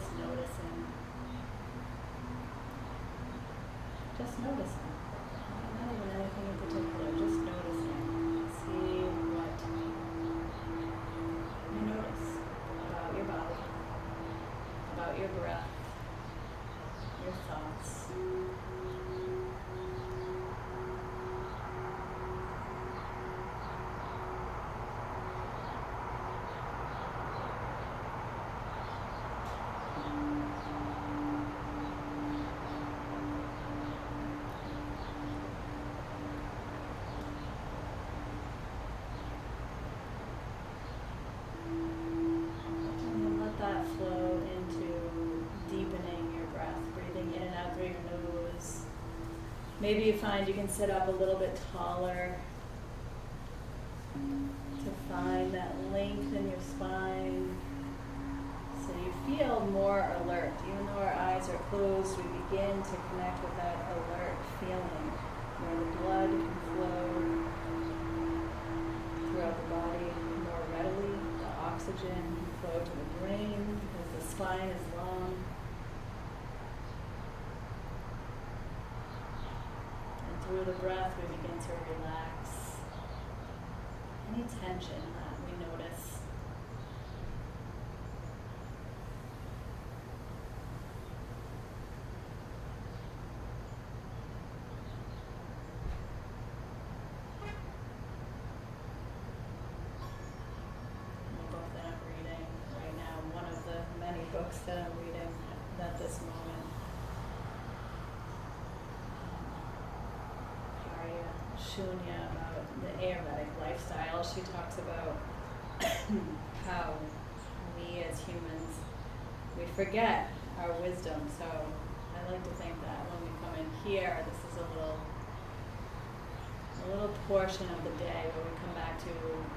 just noticing. Just noticing. Not even anything in particular, just noticing. See what you notice about your body, about your breath, your thoughts. That flow into deepening your breath, breathing in and out through your nose. Maybe you find you can sit up a little bit taller to find that length in your spine so you feel more alert. Even though our eyes are closed, we begin to connect with that alert feeling where the blood can flow throughout the body more readily. The oxygen can flow to the brain because the spine is long. And through the breath, we begin to relax any tension that we notice. Books that I'm reading at this moment. Shunya about the Ayurvedic lifestyle. She talks about how we as humans, we forget our wisdom. So I like to think that when we come in here, this is a little portion of the day where we come back to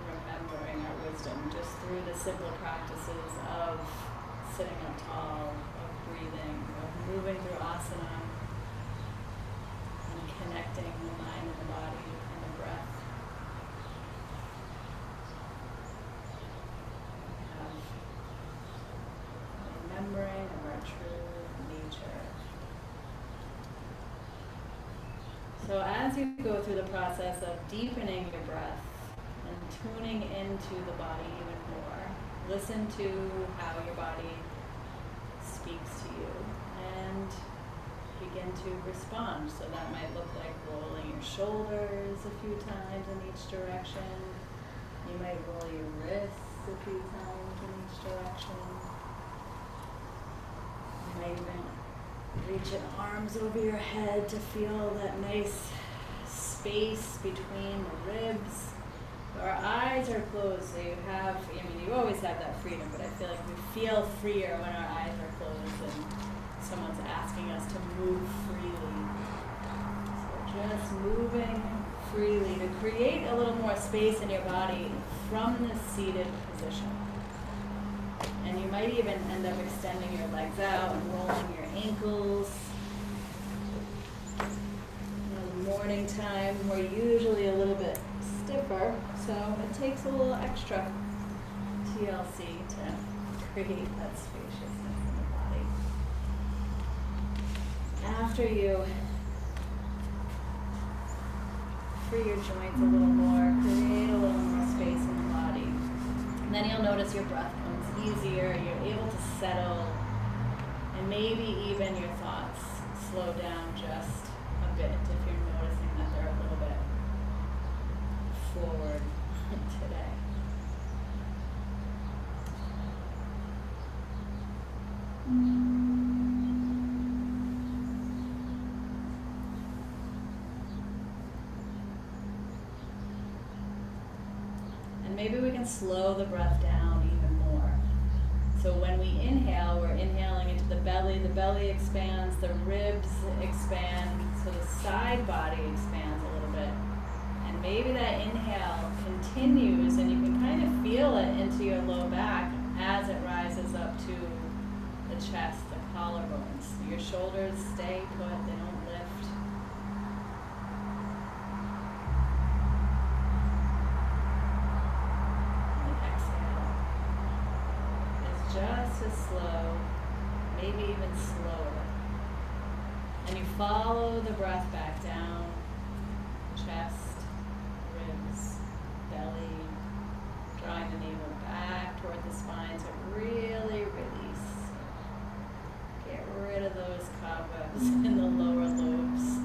remembering our wisdom just through the simple practices of sitting up tall, of breathing, of moving through asana, and connecting the mind and the body and the breath. Of remembering of our true nature. So as you go through the process of deepening your breath and tuning into the body even more, listen to how your body speaks to you and begin to respond. So that might look like rolling your shoulders a few times in each direction. You might roll your wrists a few times in each direction. You might even reach your arms over your head to feel that nice space between the ribs. Our eyes are closed, so you have, you always have that freedom, but I feel like we feel freer when our eyes are closed and someone's asking us to move freely. So just moving freely to create a little more space in your body from the seated position. And you might even end up extending your legs out and rolling your ankles. Morning time, we're usually a little bit stiffer, so it takes a little extra TLC to create that spaciousness in the body. After you free your joints a little more, create a little more space in the body, and then you'll notice your breath comes easier, you're able to settle, and maybe even your thoughts slow down just a bit if you're noticing that they're a little bit forward today. And maybe we can slow the breath down even more. So when we inhale, we're inhaling into the belly expands, the ribs expand, so the side body expands a little bit. And maybe that inhale continues and you can kind of feel it into your low back as it rises up to the chest, the collarbones. Your shoulders stay put, they don't lift. And the exhale is just as slow maybe even slower. And you follow the breath back down, chest, ribs, belly, drawing the navel back toward the spine to really release. Get rid of those cobwebs in the lower lobes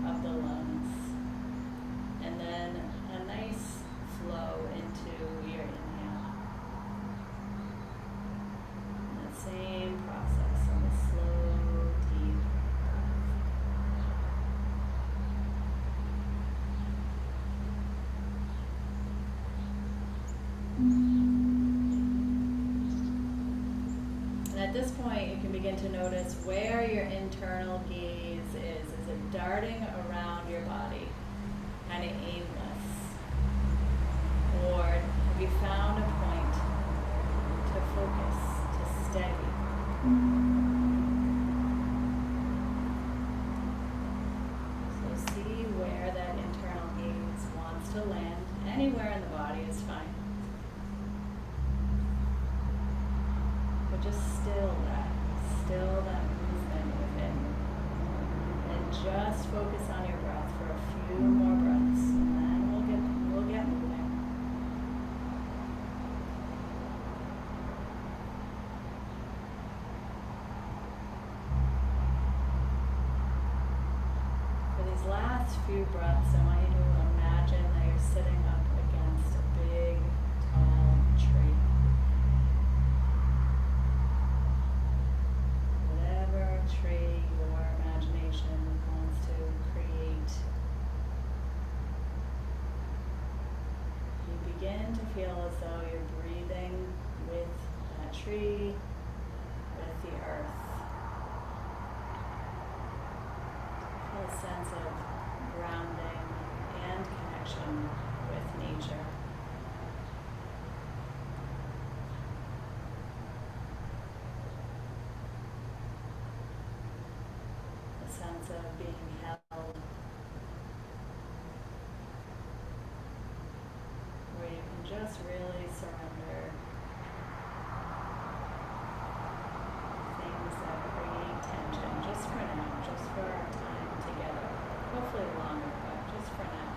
of the lungs. And then a nice flow into your inhale. And that same process on the slow, deep breath. And at this point, you can begin to notice where your internal gaze is. Is it darting around your body, kind of aimless? Or have you found a point to focus, to steady? So see where that internal gaze wants to land. Anywhere in the body is fine. But just still that movement within. And just focus on your breath for a few more breaths, and then we'll get moving. For these last few breaths, I want you to imagine that you're sitting up against a big, tall tree. Whatever tree your imagination wants to create. You begin to feel as though you're breathing with that tree, with the earth. Feel a sense of grounding and connection with nature. A sense of being held, where you can just really surrender things that create tension, just for now, just for our time together. Hopefully longer, but just for now.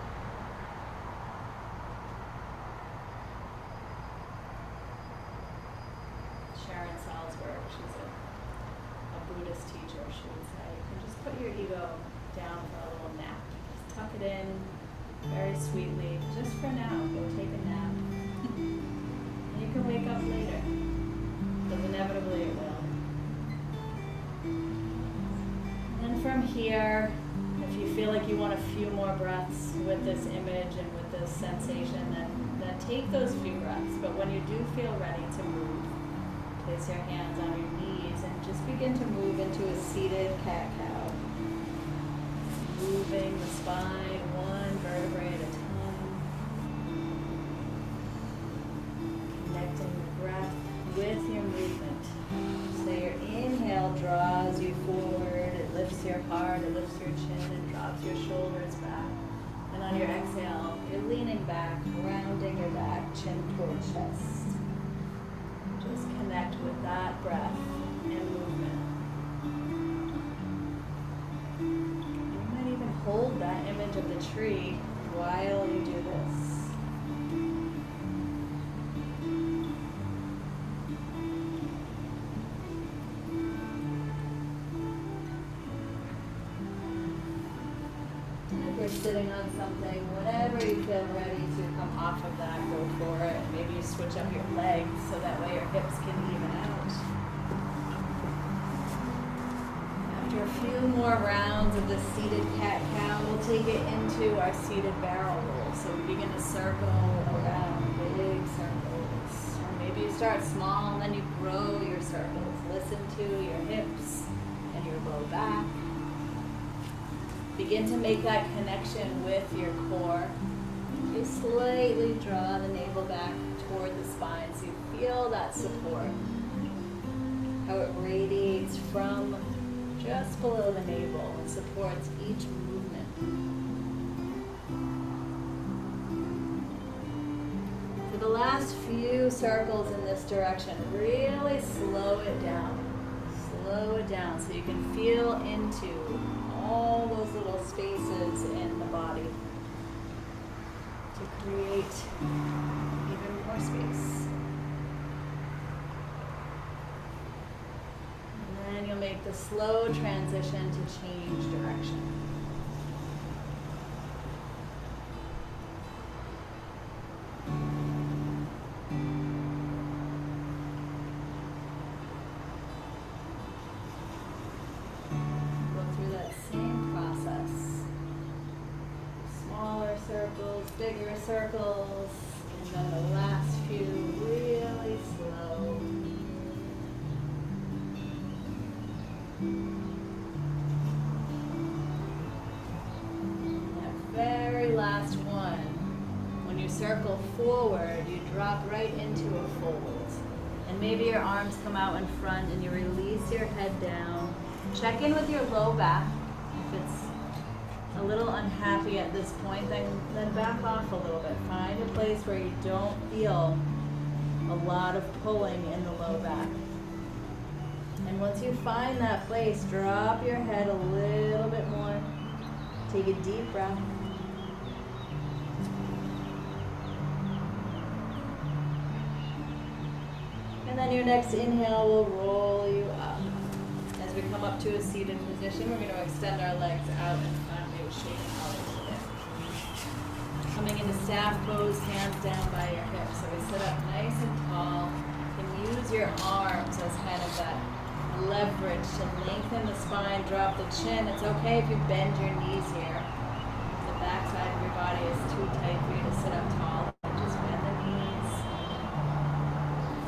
Sharon Salzberg, she's a Buddhist teacher, she would say, you can just put your ego down for a little nap. Just tuck it in very sweetly, just for now. Go take a nap. And you can wake up later, because inevitably it will. And then from here, if you feel like you want a few more breaths with this image and with this sensation, then take those few breaths. But when you do feel ready to move, place your hands on your knees and just begin to move into a seated cat-cow. Moving the spine one vertebrae at a time. Connecting the breath with your movement. So your inhale draws you forward, it lifts your heart, it lifts your chin, and drops your shoulders back. And on your exhale, you're leaning back, rounding your back, chin toward chest. Just connect with that breath and movement. You might even hold that image of the tree while you do this. If you're sitting on something, whenever you feel ready to come off of that, go for it. Maybe you switch up your legs so that way your hips can even out. After a few more rounds of the seated cat-cow, we'll take it into our seated barrel roll. So we begin to circle around, big circles. Or maybe you start small and then you grow your circles. Listen to your hips and your low back. Begin to make that connection with your core. You slightly draw the navel back toward the spine so you feel that support. How it radiates from just below the navel and supports each movement. For the last few circles in this direction, really slow it down. Slow it down so you can feel into all those little spaces in the body to create even more space. And then you'll make the slow transition to change direction. Bigger circles, and then the last few really slow. That very last one, when you circle forward, you drop right into a fold. And maybe your arms come out in front and you release your head down. Check in with your low back. If it's a little unhappy at this point, then back off a little bit. Find a place where you don't feel a lot of pulling in the low back. And once you find that place, drop your head a little bit more. Take a deep breath. And then your next inhale will roll you up. As we come up to a seated position, we're going to extend our legs out in front. Shake out a little bit. Coming into staff pose, hands down by your hips. So we sit up nice and tall. You can use your arms as kind of that leverage to lengthen the spine, drop the chin. It's okay if you bend your knees here. If the back side of your body is too tight for you to sit up tall, just bend the knees.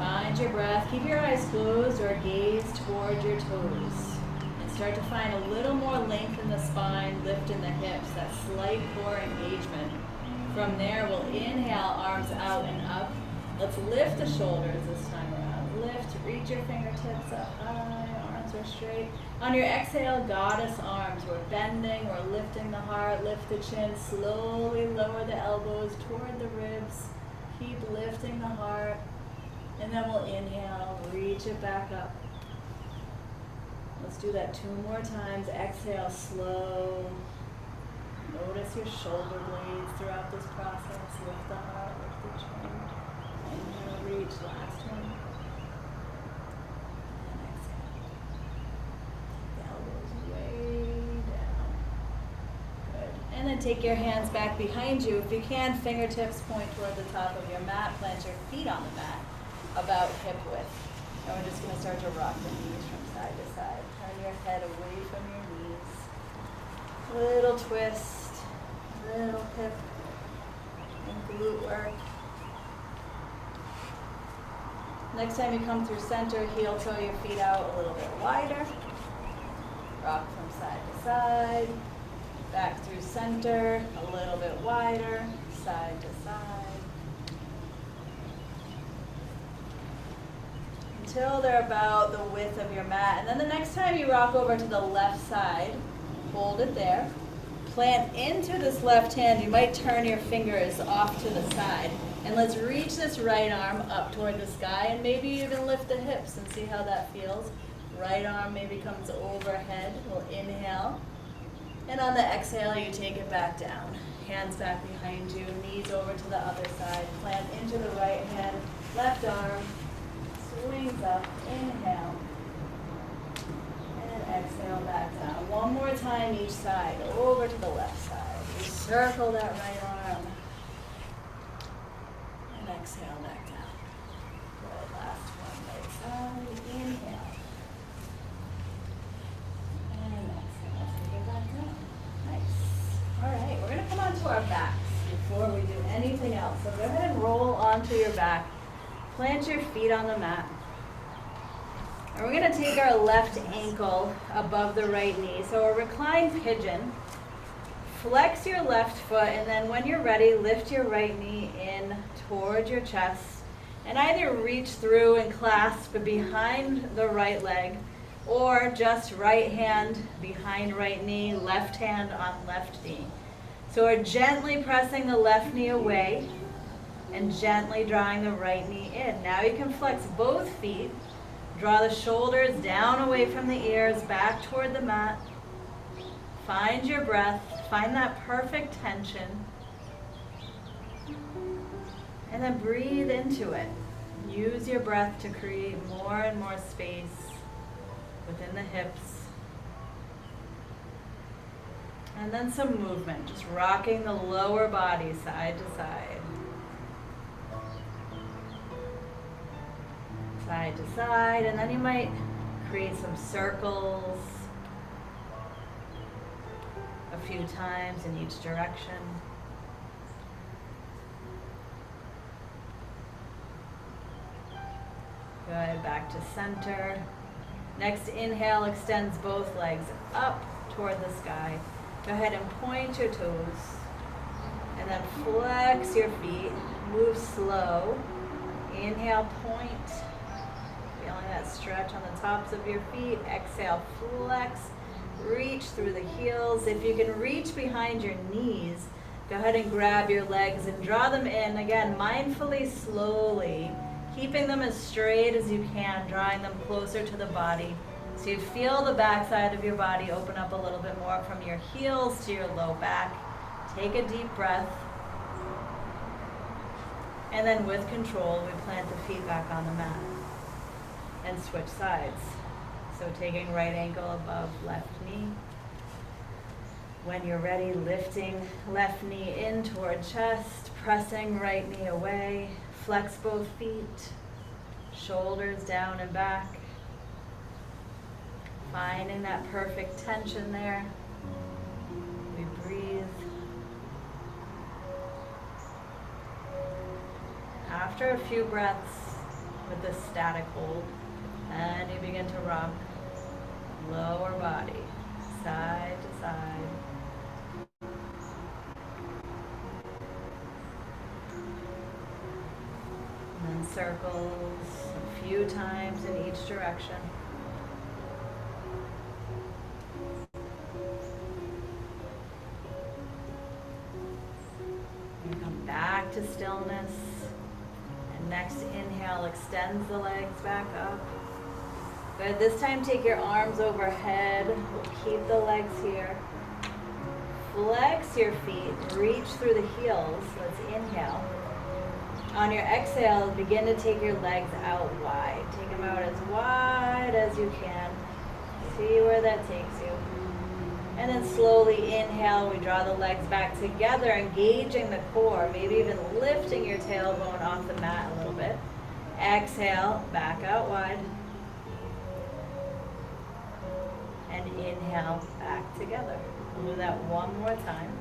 Find your breath. Keep your eyes closed or gaze toward your toes. Start to find a little more length in the spine, lift in the hips, that slight core engagement. From there, we'll inhale, arms out and up. Let's lift the shoulders this time around. Lift, reach your fingertips up high, arms are straight. On your exhale, goddess arms. We're bending, we're lifting the heart, lift the chin, slowly lower the elbows toward the ribs. Keep lifting the heart. And then we'll inhale, reach it back up. Let's do that 2 more times. Exhale, slow. Notice your shoulder blades throughout this process. Lift the heart, lift the chin. Inhale, reach, last one. And exhale. The elbows way down. Good. And then take your hands back behind you. If you can, fingertips point toward the top of your mat. Plant your feet on the mat, about hip width. And we're just going to start to rock the knees from side to side. Turn your head away from your knees. Little twist, little hip and glute work. Next time you come through center, heel toe your feet out a little bit wider. Rock from side to side. Back through center, a little bit wider, side to side. Until they're about the width of your mat. And then the next time you rock over to the left side, hold it there. Plant into this left hand. You might turn your fingers off to the side. And let's reach this right arm up toward the sky and maybe even lift the hips and see how that feels. Right arm maybe comes overhead. We'll inhale. And on the exhale, you take it back down. Hands back behind you, knees over to the other side. Plant into the right hand, left arm. Swings up, inhale, and exhale back down. One more time each side, over to the left side. You circle that right arm, and exhale back down. Good, last one, right side, inhale, and exhale, take it back down. Nice. All right, we're gonna come onto our backs before we do anything else. So go ahead and roll onto your back. Plant your feet on the mat. And we're going to take our left ankle above the right knee. So a reclined pigeon. Flex your left foot, and then when you're ready, lift your right knee in toward your chest. And either reach through and clasp behind the right leg, or just right hand behind right knee, left hand on left knee. So we're gently pressing the left knee away and gently drawing the right knee in. Now you can flex both feet. Draw the shoulders down away from the ears, back toward the mat. Find your breath. Find that perfect tension. And then breathe into it. Use your breath to create more and more space within the hips. And then some movement, just rocking the lower body side to side. Side to side, and then you might create some circles a few times in each direction. Good, back to center. Next inhale extends both legs up toward the sky. Go ahead and point your toes. And then flex your feet. Move slow. Inhale, point. Feeling that stretch on the tops of your feet. Exhale, flex. Reach through the heels. If you can reach behind your knees, go ahead and grab your legs and draw them in. Again, mindfully, slowly. Keeping them as straight as you can, drawing them closer to the body. So you feel the backside of your body open up a little bit more from your heels to your low back. Take a deep breath. And then with control, we plant the feet back on the mat and switch sides. So taking right ankle above left knee. When you're ready, lifting left knee in toward chest, pressing right knee away. Flex both feet, shoulders down and back. Finding that perfect tension there. We breathe. After a few breaths with this static hold, and you begin to rock lower body, side to side. And then circles a few times in each direction. And come back to stillness. And next inhale extends the legs back up. Good. This time take your arms overhead. We'll keep the legs here. Flex your feet. Reach through the heels. Let's inhale. On your exhale, begin to take your legs out wide. Take them out as wide as you can. See where that takes you. And then slowly inhale, we draw the legs back together, engaging the core, maybe even lifting your tailbone off the mat a little bit. Exhale, back out wide. And inhale, back together. We'll do that one more time.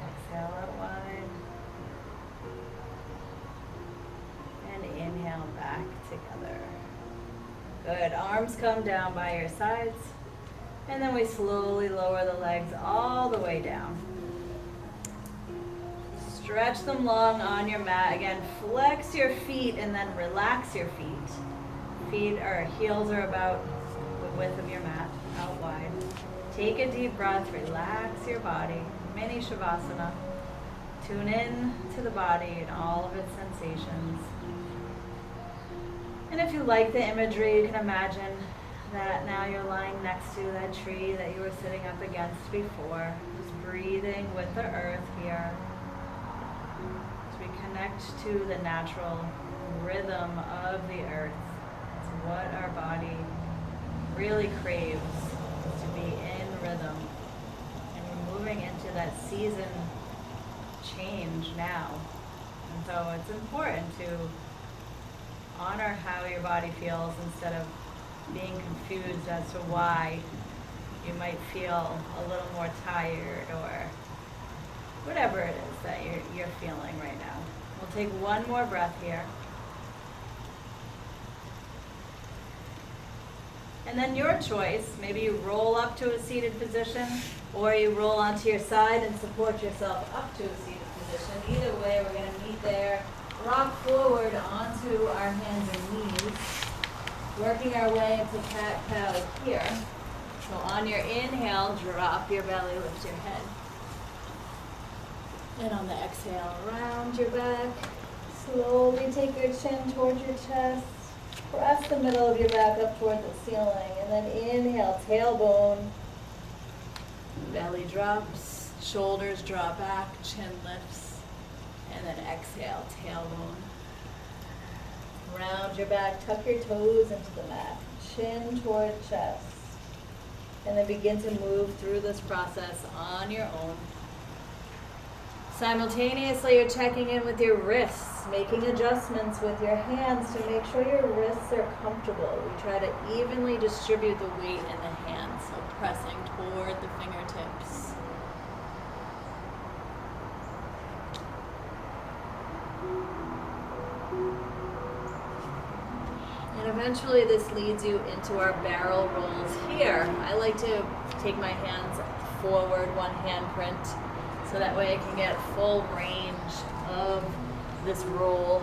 Exhale out wide. Inhale back together. Good. Arms come down by your sides. And then we slowly lower the legs all the way down. Stretch them long on your mat. Again, flex your feet and then relax your feet. Feet or heels are about the width of your mat, out wide. Take a deep breath. Relax your body. Mini Shavasana. Tune in to the body and all of its sensations. And if you like the imagery, you can imagine that now you're lying next to that tree that you were sitting up against before. Just breathing with the earth here. As we connect to the natural rhythm of the earth. It's what our body really craves, is to be in rhythm. And we're moving into that season change now. And so it's important to honor how your body feels instead of being confused as to why you might feel a little more tired or whatever it is that you're feeling right now. We'll take one more breath here. And then your choice, maybe you roll up to a seated position or you roll onto your side and support yourself up to a seated position. Either way, we're going to meet there. Rock forward onto our hands and knees, working our way into cat-cow here. So on your inhale, drop your belly, lift your head. And on the exhale, round your back. Slowly take your chin towards your chest. Press the middle of your back up toward the ceiling, and then inhale, tailbone. Belly drops, shoulders draw back, chin lifts, and then exhale, tailbone. Round your back, tuck your toes into the mat, chin toward chest. And then begin to move through this process on your own. Simultaneously, you're checking in with your wrists, making adjustments with your hands to make sure your wrists are comfortable. We try to evenly distribute the weight in the hands, so pressing toward the fingertips. And eventually this leads you into our barrel rolls here. I like to take my hands forward, one handprint, so that way I can get full range of this roll,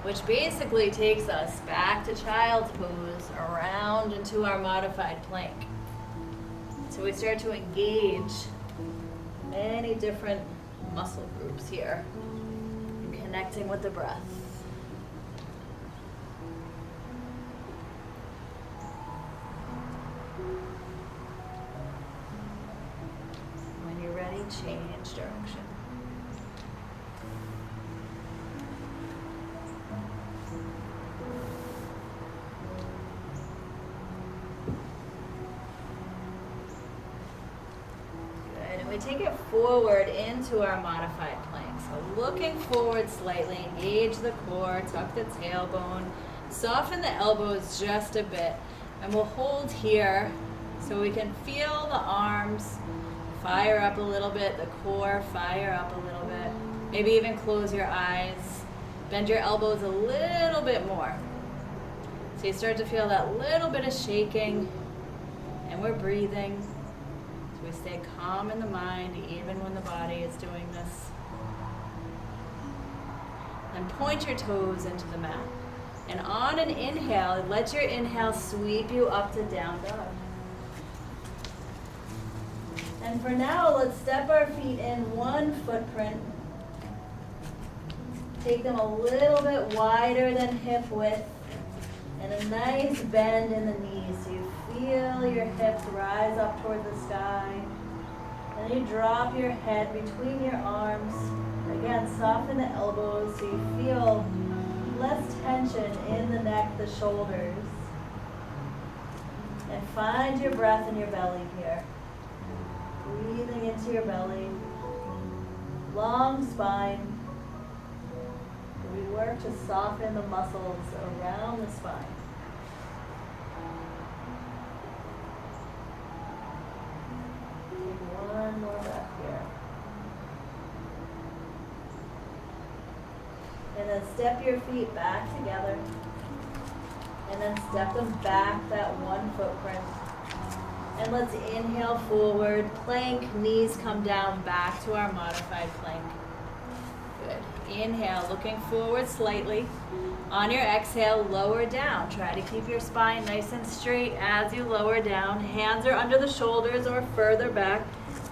which basically takes us back to child's pose, around into our modified plank. So we start to engage many different muscle groups here, and connecting with the breath. When you're ready, change direction. Good, and we take it forward into our modified plank. So looking forward slightly, engage the core, tuck the tailbone, soften the elbows just a bit, and we'll hold here so we can feel the arms fire up a little bit, the core fire up a little bit. Maybe even close your eyes. Bend your elbows a little bit more. So you start to feel that little bit of shaking, and we're breathing. So we stay calm in the mind even when the body is doing this. And point your toes into the mat. And on an inhale, let your inhale sweep you up to down dog. And for now, let's step our feet in one footprint. Take them a little bit wider than hip width. And a nice bend in the knees so you feel your hips rise up toward the sky. And you drop your head between your arms. Again, soften the elbows so you feel less tension in the neck, the shoulders. And find your breath in your belly here. Breathing into your belly. Long spine. We work to soften the muscles around the spine. Take one more breath here. And then step your feet back together. And then step them back that one footprint. And let's inhale forward, plank, knees come down back to our modified plank. Good. Inhale, looking forward slightly. On your exhale, lower down. Try to keep your spine nice and straight as you lower down. Hands are under the shoulders or further back.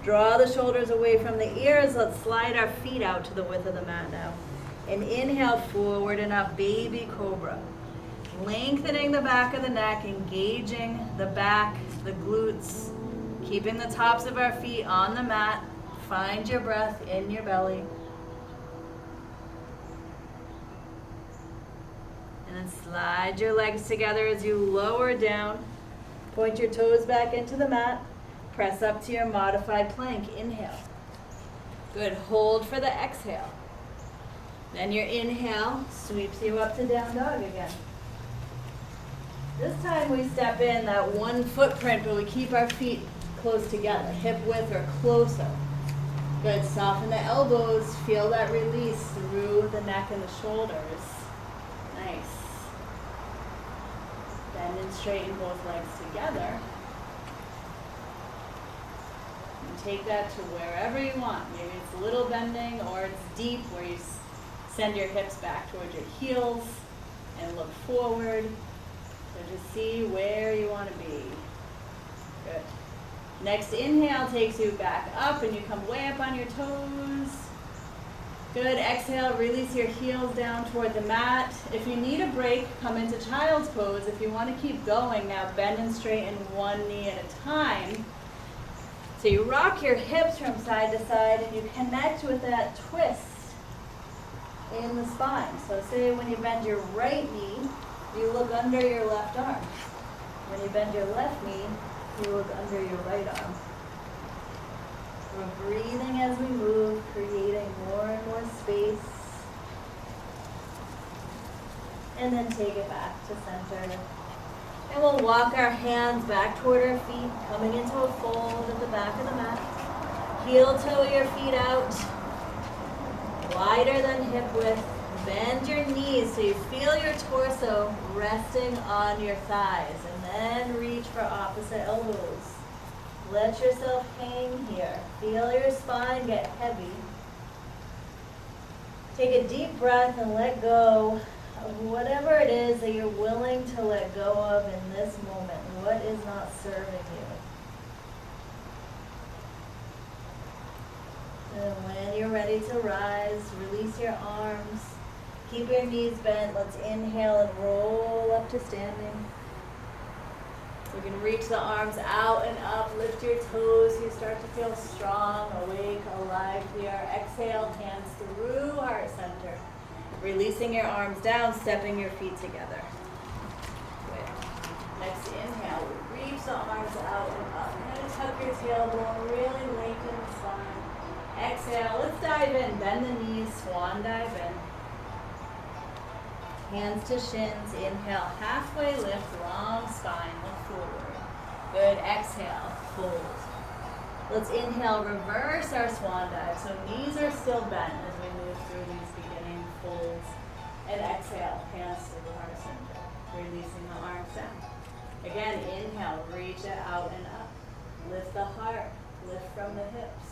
Draw the shoulders away from the ears. Let's slide our feet out to the width of the mat now. And inhale forward and up, baby cobra. Lengthening the back of the neck, engaging the back, the glutes, keeping the tops of our feet on the mat. Find your breath in your belly. And then slide your legs together as you lower down. Point your toes back into the mat. Press up to your modified plank. Inhale. Good. Hold for the exhale. Then your inhale sweeps you up to down dog again. This time we step in that one footprint, but we keep our feet close together, hip width or closer. Good, soften the elbows, feel that release through the neck and the shoulders. Nice. Bend and straighten both legs together. And take that to wherever you want. Maybe it's a little bending or it's deep where you send your hips back towards your heels and look forward. So just see where you want to be. Good. Next inhale takes you back up and you come way up on your toes. Good, exhale, release your heels down toward the mat. If you need a break, come into child's pose. If you want to keep going, now bend and straighten one knee at a time. So you rock your hips from side to side and you connect with that twist in the spine. So say when you bend your right knee, you look under your left arm. When you bend your left knee, you look under your right arm. We're breathing as we move, creating more and more space. And then take it back to center. And we'll walk our hands back toward our feet, coming into a fold at the back of the mat. Heel toe your feet out, wider than hip width. Bend your knees so you feel your torso resting on your thighs. And then reach for opposite elbows. Let yourself hang here. Feel your spine get heavy. Take a deep breath and let go of whatever it is that you're willing to let go of in this moment. What is not serving you? And when you're ready to rise, release your arms. Keep your knees bent. Let's inhale and roll up to standing. You can reach the arms out and up. Lift your toes. You start to feel strong, awake, alive here. Exhale, hands through heart center. Releasing your arms down, stepping your feet together. Good. Next inhale, reach the arms out and up. You're going to tuck your tailbone, really lengthen the spine. Exhale, let's dive in. Bend the knees, swan dive in. Hands to shins. Inhale, halfway lift, long spine, look forward. Good, exhale, fold. Let's inhale, reverse our swan dive. So knees are still bent as we move through these beginning folds. And exhale, hands to the heart center, releasing the arms down. Again, inhale, reach it out and up. Lift the heart, lift from the hips.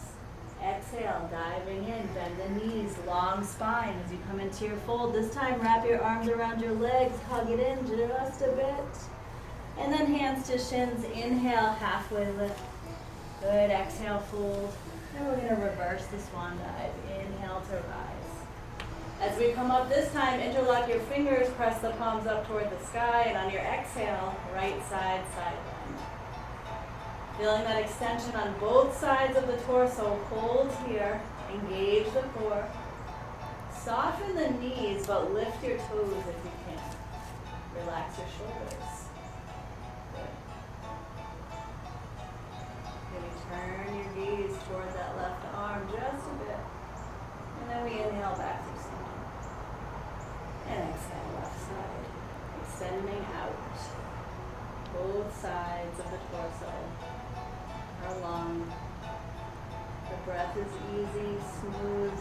Exhale, diving in, bend the knees, long spine as you come into your fold. This time, wrap your arms around your legs, hug it in just a bit. And then hands to shins, inhale, halfway lift. Good, exhale, fold. And we're gonna reverse the swan dive. Inhale to rise. As we come up this time, interlock your fingers, press the palms up toward the sky, and on your exhale, right side, side bend. Feeling that extension on both sides of the torso. Hold here. Engage the core. Soften the knees, but lift your toes if you can. Relax your shoulders. Good. Maybe turn your gaze toward that left arm just a bit. And then we inhale back to center. And exhale left side. Extending out. Both sides of the torso are long. The breath is easy, smooth.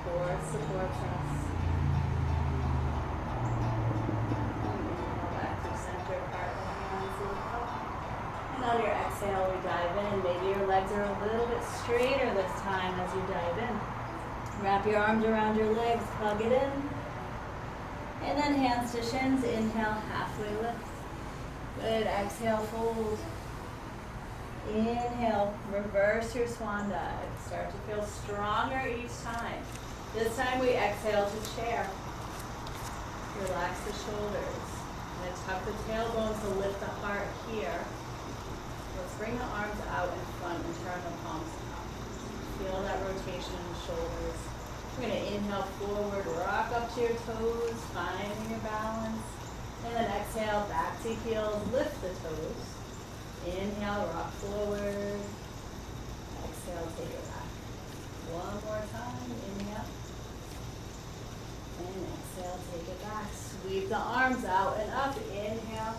Core supports us. Inhale back to center, part of the hands look up. And on your exhale, we dive in. Maybe your legs are a little bit straighter this time as you dive in. Wrap your arms around your legs, hug it in. And then hands to shins. Inhale, halfway lift. Good, exhale, fold. Inhale, reverse your swan dive. Start to feel stronger each time. This time we exhale to chair. Relax the shoulders. And then tuck the tailbone to lift the heart here. Let's bring the arms out in front and turn the palms up. Feel that rotation in the shoulders. We're going to inhale forward, rock up to your toes, finding your balance. And then exhale, back to heels, lift the toes. Inhale, rock forward. Exhale, take it back. One more time, inhale. And exhale, take it back. Sweep the arms out and up, inhale.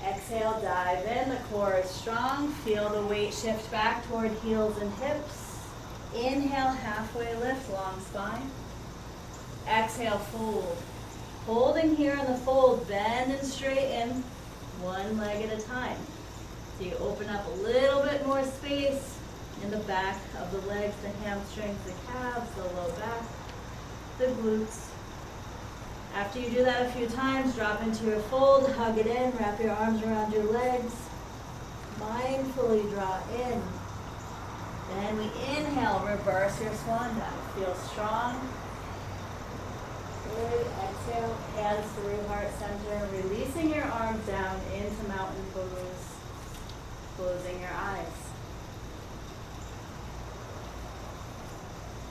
Exhale, dive in, the core is strong. Feel the weight shift back toward heels and hips. Inhale, halfway lift, long spine. Exhale, fold. Holding here in the fold, bend and straighten, one leg at a time. So you open up a little bit more space in the back of the legs, the hamstrings, the calves, the low back, the glutes. After you do that a few times, drop into your fold, hug it in, wrap your arms around your legs. Mindfully draw in Then we inhale, reverse your swan dive. Feel strong. Good. Exhale, hands through heart center, releasing your arms down into mountain pose, closing your eyes.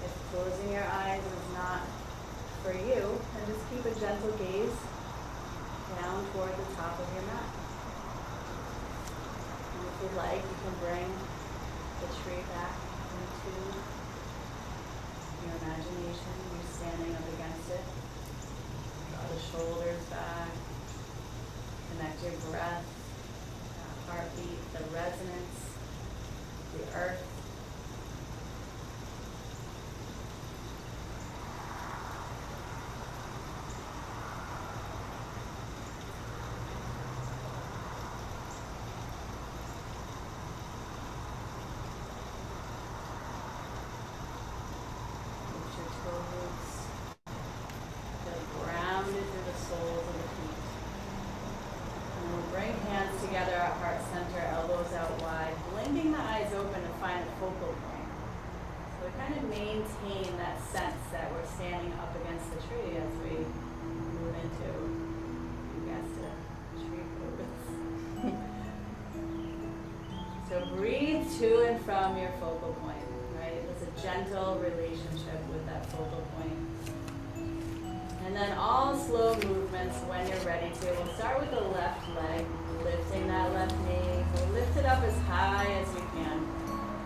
If closing your eyes is not for you, then just keep a gentle gaze down toward the top of your mat. And if you'd like, you can bring the tree back into your imagination. You're standing up against it. Draw the shoulders back. Connect your breath, heartbeat, the resonance, the earth. Together at heart center, elbows out wide, blinking the eyes open to find a focal point. So we kind of maintain that sense that we're standing up against the tree as we move into, you guessed it, tree pose. So breathe to and from your focal point, right? It's a gentle relationship with that focal point. And then all slow movements when you're ready to. We'll start with the left leg, lifting that left knee. We'll lift it up as high as we can.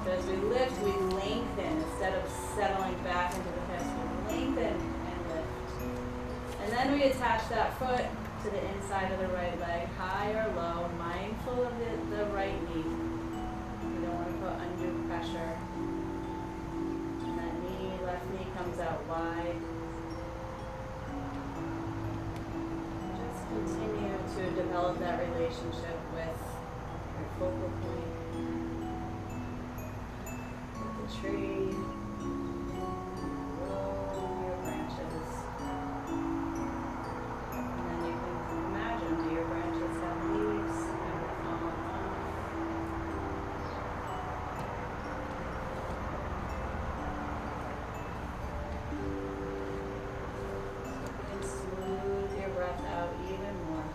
So as we lift, we lengthen instead of settling back into the hips. We lengthen and lift. And then we attach that foot to the inside of the right leg, high or low, mindful of the right knee. We don't want to put undue pressure. And that knee, left knee comes out wide. Continue to develop that relationship with your focal point, with the tree, roll your branches. And then you can imagine, do your branches have leaves and they fall off? So you can smooth your breath out even more.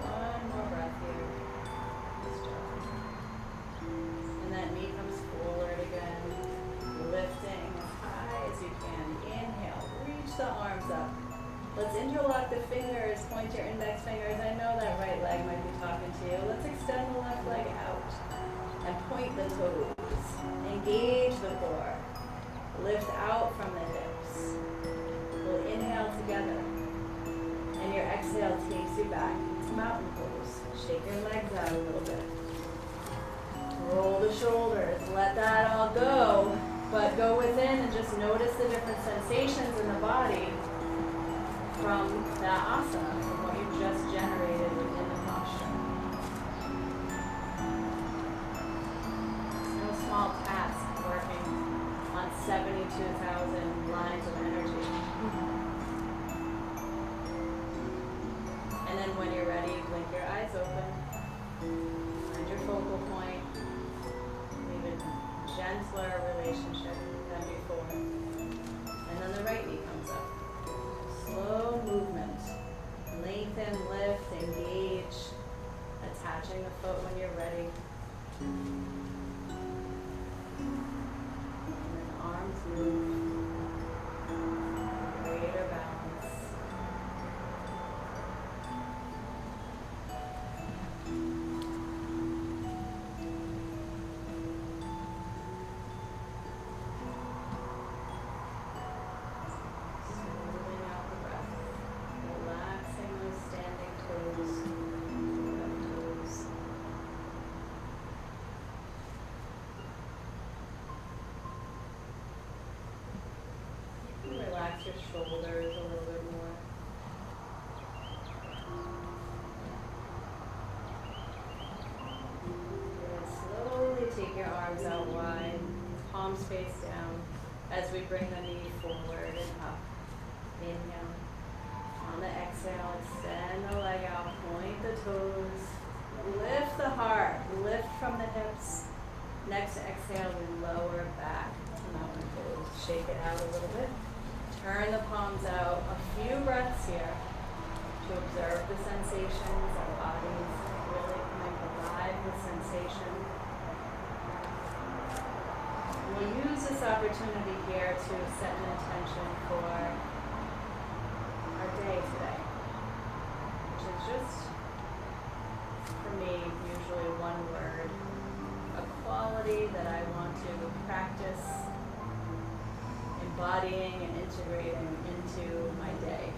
One more breath here. Nice job. And that knee comes forward again, lifting as high as you can. Inhale, reach the arms up. Let's interlock the fingers, point your index fingers. I know that right leg might be talking to you. Let's extend the left leg out and point the toes. Engage the core. Lift out from the hips. We'll inhale together. And your exhale takes you back to mountain pose. Shake your legs out a little bit. Roll the shoulders. Let that all go. But go within and just notice the different sensations in the body from that asana, from what you just generated within the posture. It's no small task working on 72,000 lines of energy. And then when you're ready, blink your eyes open, find your focal point, even gentler relationship than before. And then the right knee comes up. Slow movement. Lengthen, lift, engage. Attaching the foot when you're ready. And then arms move. Greater balance. Relax your shoulders a little bit more. And slowly take your arms out wide, palms face down. as we bring the knee forward and up. Inhale. On the exhale, extend the leg out, point the toes, lift the heart, lift from the hips. Next exhale, we lower back to mountain pose. Shake it out a little bit. Turn the palms out. A few breaths here to observe the sensations. Our bodies really coming alive with sensation. We'll use this opportunity here to set an intention for our day today, which is just, for me, usually one word, a quality that I want to practice embodying and integrating into my day.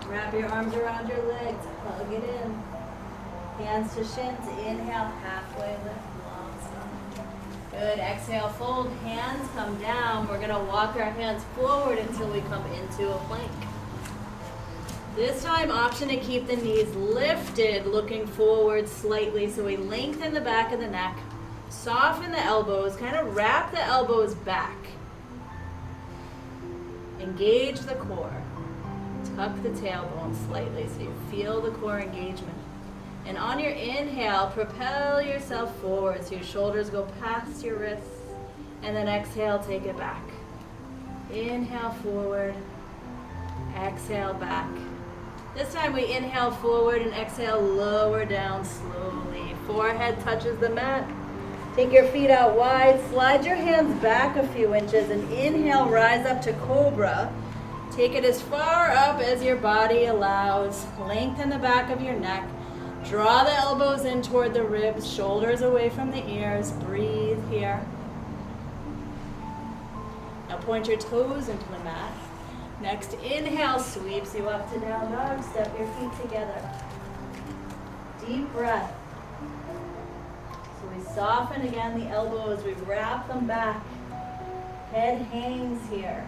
Wrap your arms around your legs, hug it in. Hands to shins, inhale, halfway lift, long spine. Good, exhale, fold, hands come down. We're gonna walk our hands forward until we come into a plank. This time, option to keep the knees lifted, looking forward slightly. So we lengthen the back of the neck, soften the elbows, kind of wrap the elbows back. Engage the core. Tuck the tailbone slightly so you feel the core engagement. And on your inhale, propel yourself forward so your shoulders go past your wrists. And then exhale, take it back. Inhale forward, exhale back. This time we inhale forward and exhale, lower down slowly. Forehead touches the mat. Take your feet out wide, slide your hands back a few inches, and inhale, rise up to cobra. Take it as far up as your body allows. Lengthen the back of your neck. Draw the elbows in toward the ribs, shoulders away from the ears. Breathe here. Now point your toes into the mat. Next inhale sweeps you up to down dog. Step your feet together. Deep breath. So we soften again the elbows. We wrap them back. Head hangs here.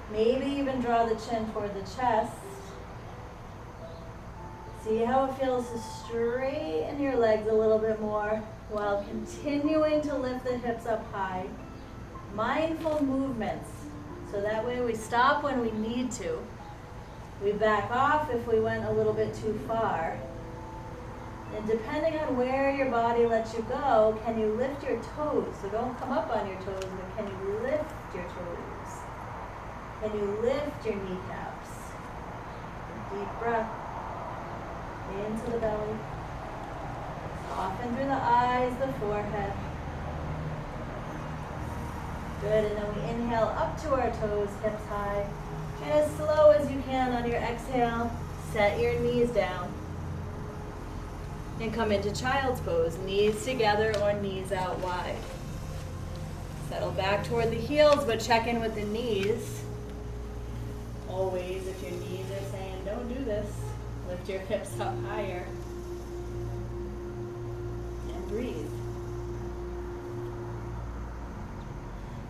Maybe even draw the chin toward the chest. See how it feels to straighten your legs a little bit more while continuing to lift the hips up high. Mindful movements, so that way we stop when we need to. We back off if we went a little bit too far. And depending on where your body lets you go, can you lift your toes? So don't come up on your toes, but can you lift your toes? Can you lift your kneecaps? Deep breath into the belly. Soften through the eyes, the forehead. Good, and then we inhale up to our toes, hips high. And as slow as you can on your exhale, set your knees down. And come into child's pose, knees together or knees out wide. Settle back toward the heels, but check in with the knees. Always, if your knees are saying, don't do this, lift your hips up higher. And breathe.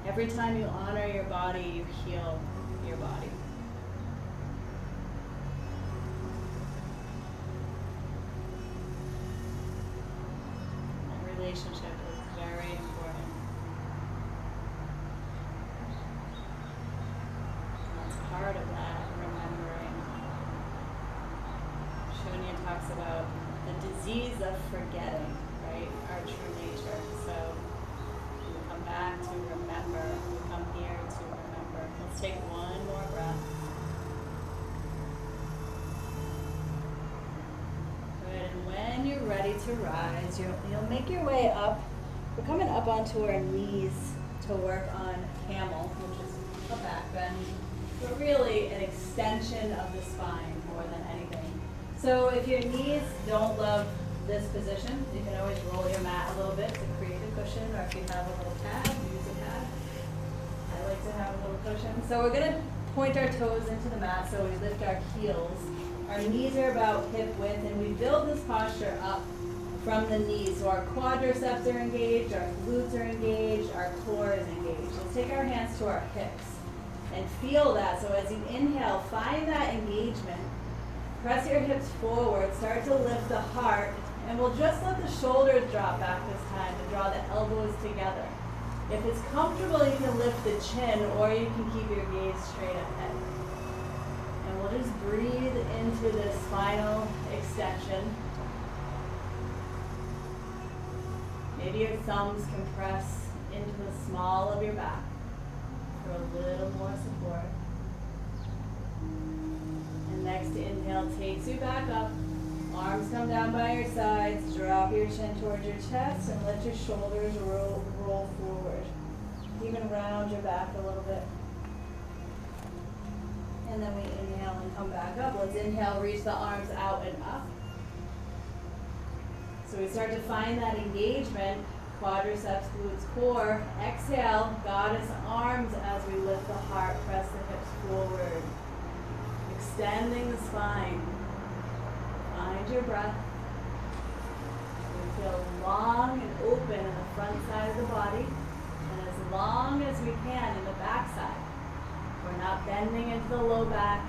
Every time you honor your body, you heal your body. And relationship is very important. And that's part of that, remembering. Shunya talks about the disease of forgetting, right? Our true nature. So we come back to remember. We come here to remember. Let's take one more breath. Good, and when you're ready to to rise. You'll make your way up. We're coming up onto our knees to work on camel, which is a back bend, but really an extension of the spine more than anything. So if your knees don't love this position, you can always roll your mat a little bit to create a cushion, or if you have a little pad, use a pad. I like to have a little cushion. So we're going to point our toes into the mat so we lift our heels. Our knees are about hip width, and we build this posture up from the knees. So our quadriceps are engaged, our glutes are engaged, our core is engaged. Let's take our hands to our hips and feel that. So as you inhale, find that engagement. Press your hips forward, start to lift the heart, and we'll just let the shoulders drop back this time to draw the elbows together. If it's comfortable, you can lift the chin, or you can keep your gaze straight ahead. And we'll just breathe into this spinal extension. Maybe your thumbs can press into the small of your back for a little more support. And next inhale takes you back up. Arms come down by your sides. Drop your chin towards your chest and let your shoulders roll forward. Even round your back a little bit. And then we inhale and come back up. Let's inhale, reach the arms out and up. So we start to find that engagement, quadriceps, glutes, core. Exhale, goddess arms as we lift the heart, press the hips forward. Extending the spine. Find your breath. We feel long and open in the front side of the body, and as long as we can in the back side. We're not bending into the low back,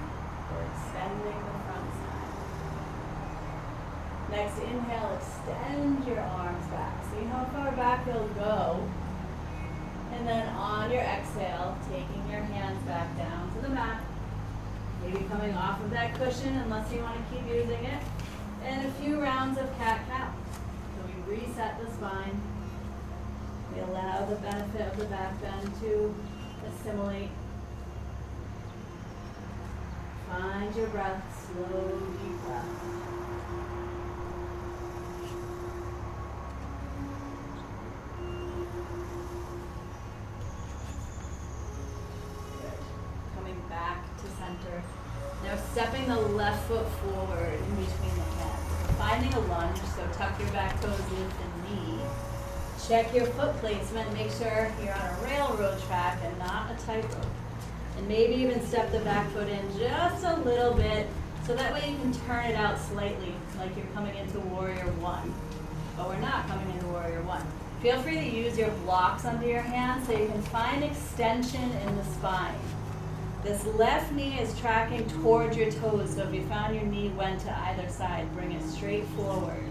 we're extending the front side. Next inhale, extend your arms back. See how far back you'll go. And then on your exhale, taking your hands back down to the mat. Maybe coming off of that cushion unless you want to keep using it. And a few rounds of cat-cow. So we reset the spine. We allow the benefit of the back bend to assimilate. Find your breath, slow, deep breath. Good. Coming back to center. Now stepping the left foot forward in between the hands. Finding a lunge, so tuck your back toes, lift the knee. Check your foot placement, make sure you're on a railroad track and not a tightrope. And maybe even step the back foot in just a little bit, so that way you can turn it out slightly, like you're coming into warrior one. But we're not coming into warrior one. Feel free to use your blocks under your hands so you can find extension in the spine. This left knee is tracking towards your toes, so if you found your knee went to either side, bring it straight forward.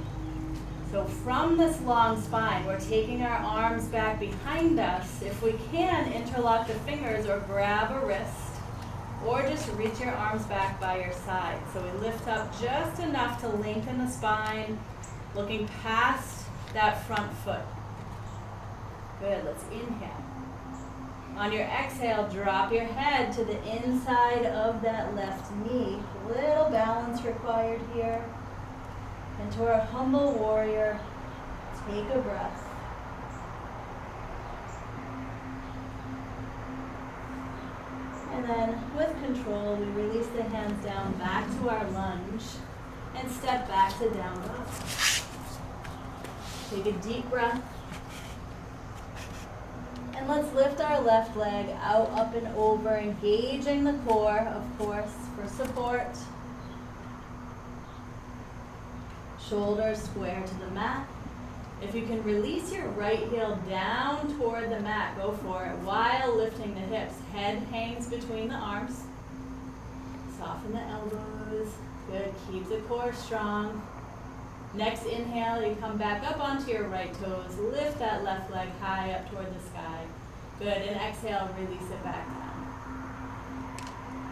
So from this long spine, we're taking our arms back behind us. If we can, interlock the fingers or grab a wrist, or just reach your arms back by your side. So we lift up just enough to lengthen the spine, looking past that front foot. Good, let's inhale. On your exhale, drop your head to the inside of that left knee. Little balance required here. And to our humble warrior, take a breath. And then with control, we release the hands down back to our lunge and step back to down dog. Take a deep breath. And let's lift our left leg out, up and over, engaging the core, of course, for support. Shoulders square to the mat. If you can release your right heel down toward the mat, go for it while lifting the hips. Head hangs between the arms. Soften the elbows. Good, keep the core strong. Next inhale, you come back up onto your right toes. Lift that left leg high up toward the sky. Good, and exhale, release it back down.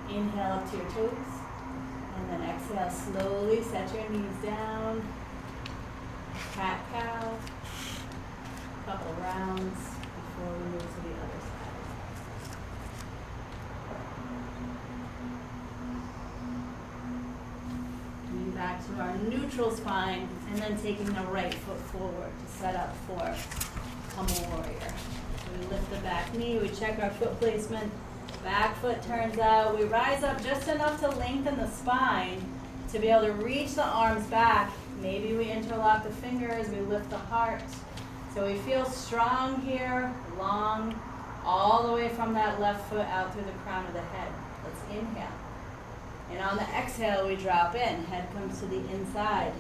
Inhale up to your toes. And then exhale, slowly set your knees down. Cat-cow. Couple rounds before we move to the other side. Lean back back to our neutral spine, and then taking the right foot forward to set up for a warrior. So we lift the back knee, we check our foot placement, back foot turns out, we rise up just enough to lengthen the spine to be able to reach the arms back. Maybe we interlock the fingers, we lift the heart. So we feel strong here, long, all the way from that left foot out through the crown of the head. Let's inhale. And on the exhale, we drop in. Head comes to the inside.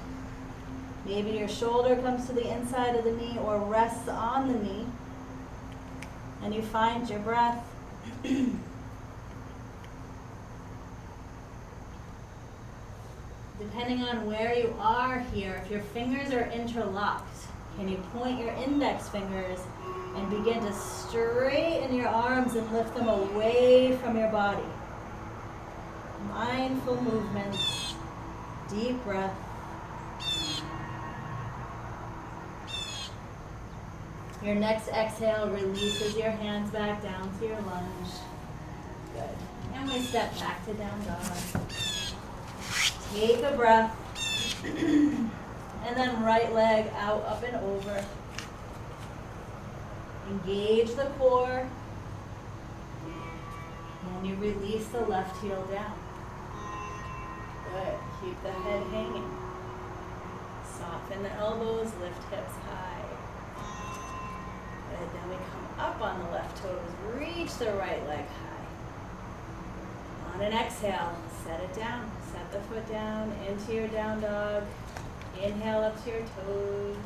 Maybe your shoulder comes to the inside of the knee or rests on the knee. And you find your breath. Depending on where you are here, if your fingers are interlocked, can you point your index fingers and begin to straighten your arms and lift them away from your body? Mindful movement, deep breath. Your next exhale releases your hands back down to your lunge. Good. And we step back to down dog. Take a breath. And then right leg out, up and over. Engage the core. And you release the left heel down. Good. Keep the head hanging. Soften the elbows, lift hips high. Good. Then we come up on the left toes. Reach the right leg high. On an exhale, set it down. Set the foot down into your down dog. Inhale up to your toes.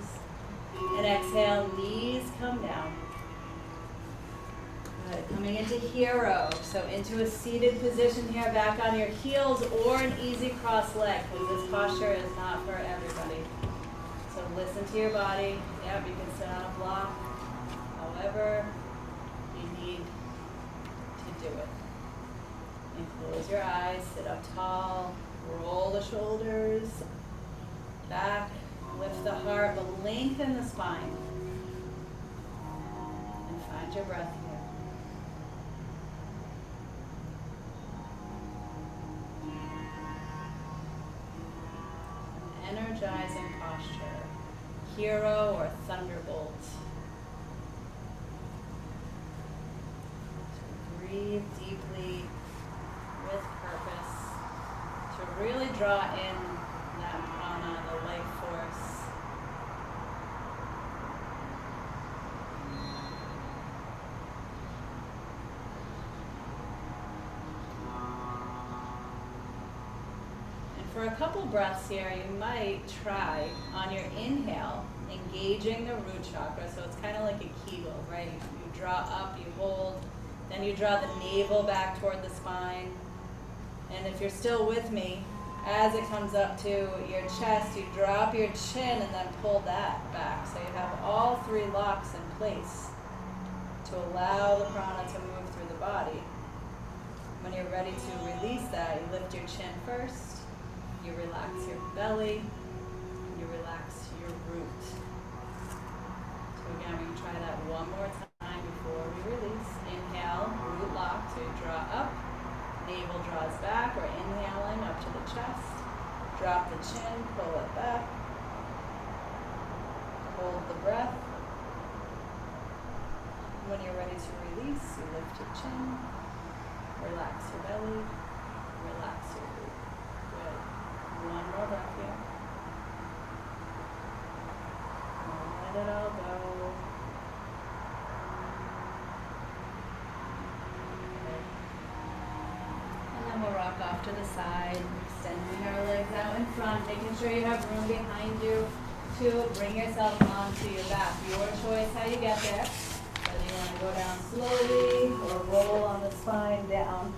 And exhale, knees come down. Good. Coming into hero. So into a seated position here, back on your heels or an easy cross leg, because this posture is not for everybody. So listen to your body. Yep, you can sit on a block. However you need to do it. And close your eyes, sit up tall, roll the shoulders back, lift the heart, but lengthen the spine. And find your breath here. Energizing posture, hero or thunderbolt. To breathe deeply with purpose, to really draw in that prana, the life force. And for a couple breaths here, you might try on your inhale, engaging the root chakra. So it's kind of like a kegel, right? You draw up, you hold, then you draw the navel back toward the spine. And if you're still with me, as it comes up to your chest, you drop your chin and then pull that back. So you have all three locks in place to allow the prana to move through the body. When you're ready to release that, you lift your chin first, you relax your belly, you relax your root. So again, we can try that one more time before we release. Inhale, root lock, so you draw up. Navel draws back, or inhaling up to the chest. Drop the chin, pull it back. Hold the breath. When you're ready to release, you lift your chin, relax your belly, relax your root. Good. One more breath here. Let it all go. We'll rock off to the side, extending our legs out in front, making sure you have room behind you to bring yourself onto your back. Your choice how you get there. Whether you want to go down slowly or roll on the spine down.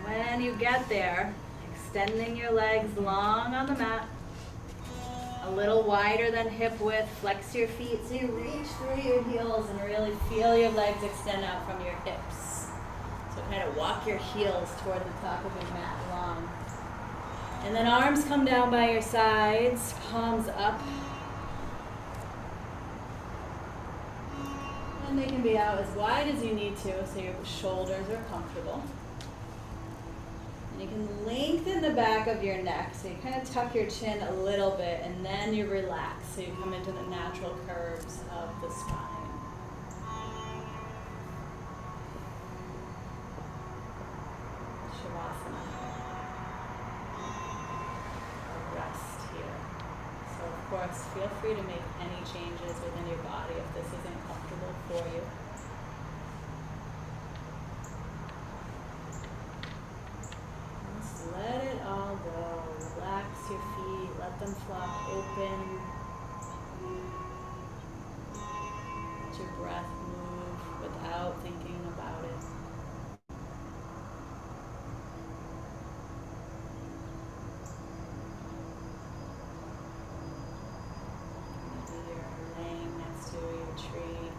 When you get there, extending your legs long on the mat. A little wider than hip width, flex your feet so you reach through your heels and really feel your legs extend out from your hips. So kind of walk your heels toward the top of your mat long. And then arms come down by your sides, palms up. And they can be out as wide as you need to so your shoulders are comfortable. You can lengthen the back of your neck, so you kind of tuck your chin a little bit, and then you relax, so you come into the natural curves of the spine. Shavasana. A rest here. So of course, feel free to make any changes within your body if this isn't comfortable for you. Let it all go. Relax your feet. Let them flop open. Let your breath move without thinking about it. Maybe you're laying next to your tree.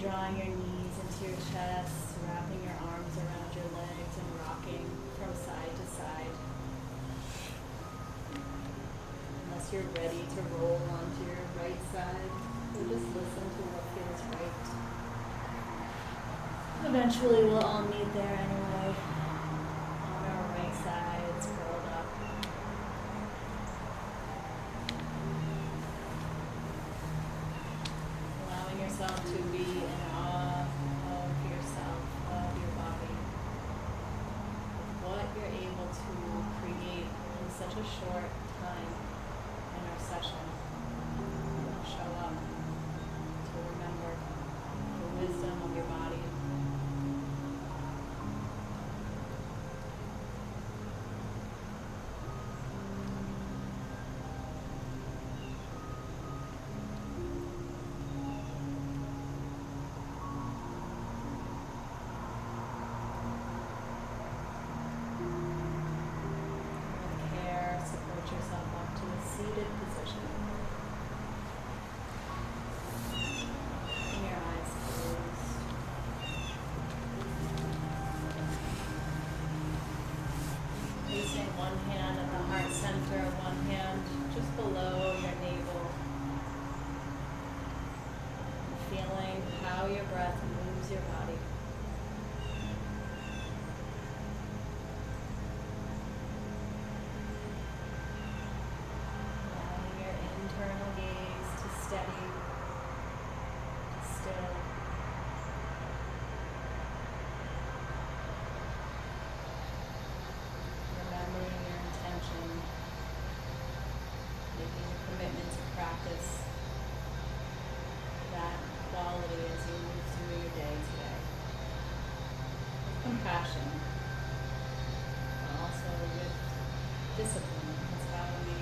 drawing your knees into your chest, wrapping your arms around your legs and rocking from side to side. Unless you're ready to roll onto your right side, so just listen to what feels right. Eventually we'll all meet there anyway, on our right sides, curled up. Allowing yourself to be in awe of yourself, of your body, of what you're able to create in such a short time in our session. Show up to remember the wisdom of your body. Yourself up to a seated position. And your eyes closed. Placing one hand at the heart center, one hand just below your navel. And feeling how your breath moves your body. Internal gaze to steady, to still. Remembering your intention, making a commitment to practice that quality as you move through your day today. With compassion, but also with discipline. That's how we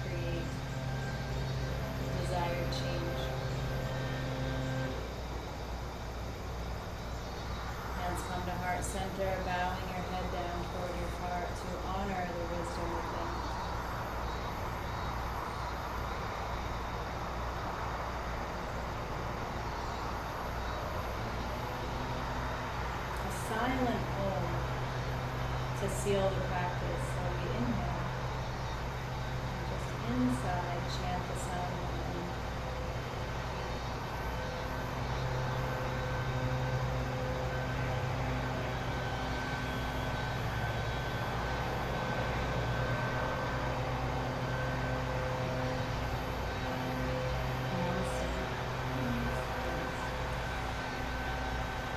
create desired change. Hands come to heart center, bowing your head down toward your heart to honor the wisdom within. A silent Om to seal the practice. So we inhale and just inside.